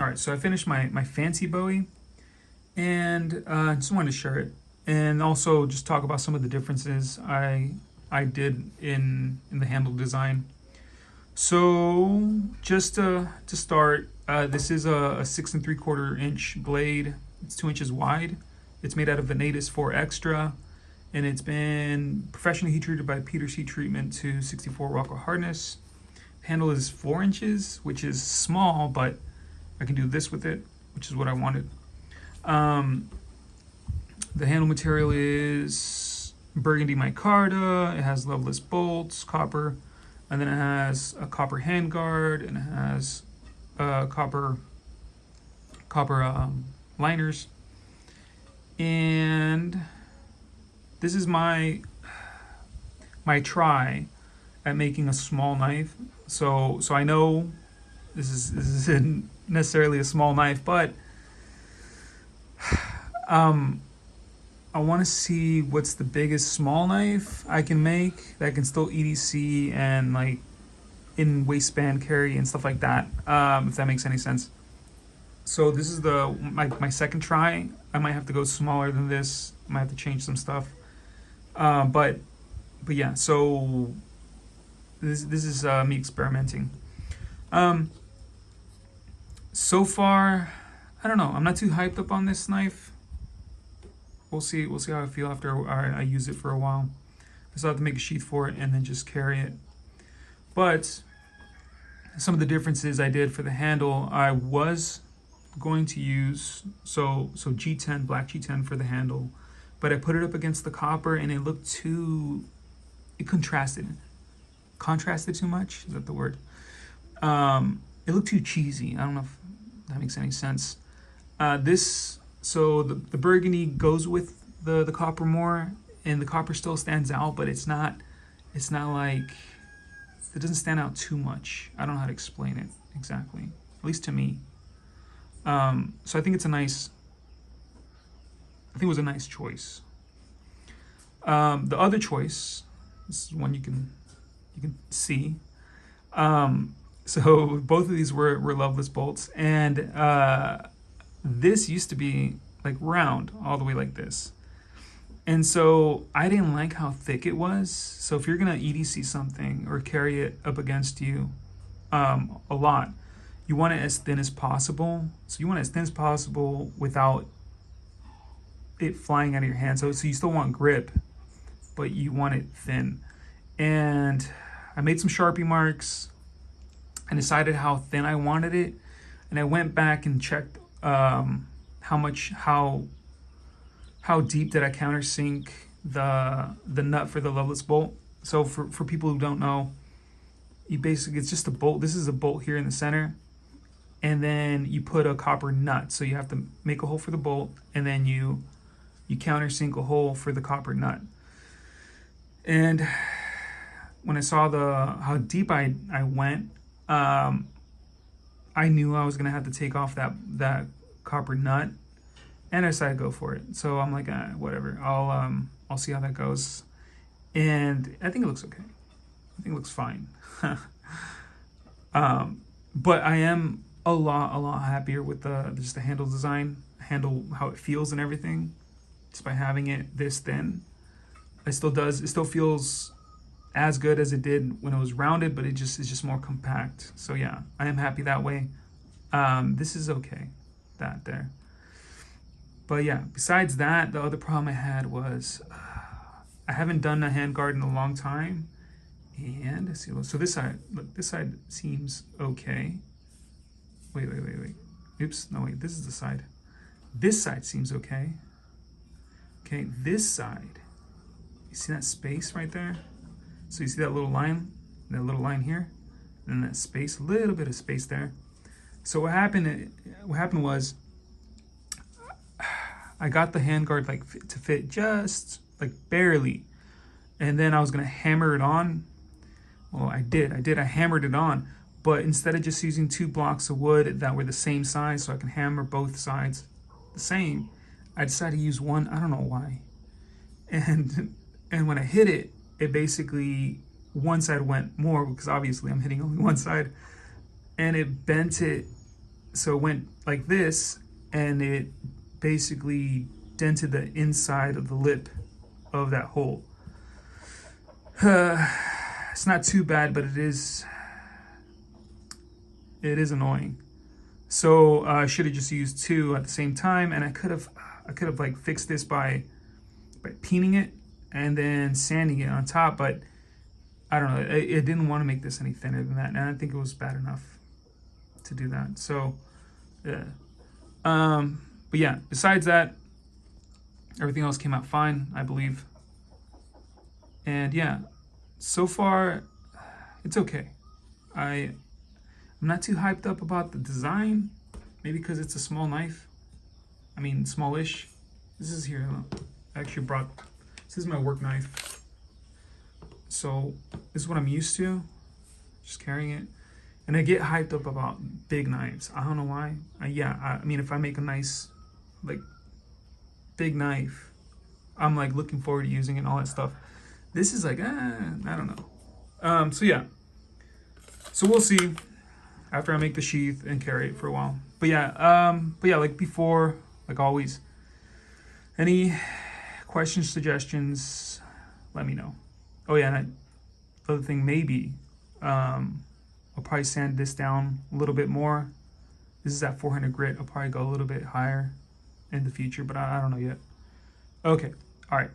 All right, so I finished my fancy Bowie, and just wanted to share it, and also just talk about some of the differences I did in the handle design. So just to start, this is a 6 3/4 inch blade. It's 2 inches wide. It's made out of Vanadis 4 Extra, and it's been professionally heat treated by Peter's Heat Treatment to 64 Rockwell hardness. The handle is 4 inches, which is small, but I can do this with it, which is what I wanted. Um, the handle material is burgundy micarta. It has loveless bolts, copper, and then it has a copper handguard, and it has copper liners. And this is my try at making a small knife. So I know this isn't necessarily a small knife, but um, I want to see what's the biggest small knife I can make that can still EDC and like in waistband carry and stuff like that. If that makes any sense. So this is my second try. I might have to go smaller than this. I might have to change some stuff. But yeah. So this is me experimenting. Um, so far, I don't know. I'm not too hyped up on this knife. We'll see. We'll see how I feel after I use it for a while. I still have to make a sheath for it and then just carry it. But some of the differences I did for the handle, I was going to use so G10, black G10 for the handle, but I put it up against the copper and it looked it contrasted too much. Is that the word? It looked too cheesy. I don't know if that makes any sense. The burgundy goes with the copper more, and the copper still stands out, but it's not like it doesn't stand out too much. I don't know how to explain it exactly, at least to me. So I think it was a nice choice. The other choice, this is one you can see. So both of these were loveless bolts, and this used to be like round all the way like this. And so I didn't like how thick it was. So if you're gonna EDC something or carry it up against you a lot, you want it as thin as possible. So you want it as thin as possible without it flying out of your hand. So you still want grip, but you want it thin. And I made some Sharpie marks and decided how thin I wanted it. And I went back and checked how deep did I countersink the nut for the loveless bolt. So for people who don't know, it's just a bolt. This is a bolt here in the center, and then you put a copper nut. So you have to make a hole for the bolt, and then you countersink a hole for the copper nut. And when I saw how deep I went, I knew I was gonna have to take off that copper nut, and I decided to go for it. So I'm like, whatever. I'll see how that goes, and I think it looks okay. I think it looks fine. But I am a lot happier with just the handle design, how it feels and everything, just by having it this thin. It still feels as good as it did when it was rounded, but it's just more compact. So yeah, I am happy that way. This is okay, that there. But yeah, besides that, the other problem I had was I haven't done a handguard in a long time. And let's see, so this side seems okay. Wait. Oops, no wait, this is the side. This side seems okay. Okay, this side, you see that space right there? So you see that little line here, and that space, a little bit of space there. So what happened was I got the handguard to fit just like barely, and then I was gonna hammer it on. Well, I hammered it on, but instead of just using 2 blocks of wood that were the same size so I can hammer both sides the same, I decided to use one. I don't know why. And when I hit it, it basically, one side went more because obviously I'm hitting only one side, and it bent it So it went like this, and it basically dented the inside of the lip of that hole. It's not too bad, but it is annoying. So I should have just used two at the same time, and I could have like fixed this by peening it and then sanding it on top. But I don't know. It didn't want to make this any thinner than that, and I think it was bad enough to do that. So yeah. But yeah, besides that, everything else came out fine, I believe. And yeah, so far it's okay. I'm not too hyped up about the design, maybe because it's a small knife. I mean, smallish. This is here. I actually brought. This is my work knife. So this is what I'm used to, just carrying it. And I get hyped up about big knives. I don't know why. I mean, if I make a nice, like, big knife, I'm like looking forward to using it and all that stuff. This is like, I don't know. So yeah. So we'll see after I make the sheath and carry it for a while. But yeah, like before, like always. Any questions, suggestions, let me know. Oh yeah, and the other thing, maybe I'll probably sand this down a little bit more. This is at 400 grit. I'll probably go a little bit higher in the future, but I don't know yet. Okay, all right.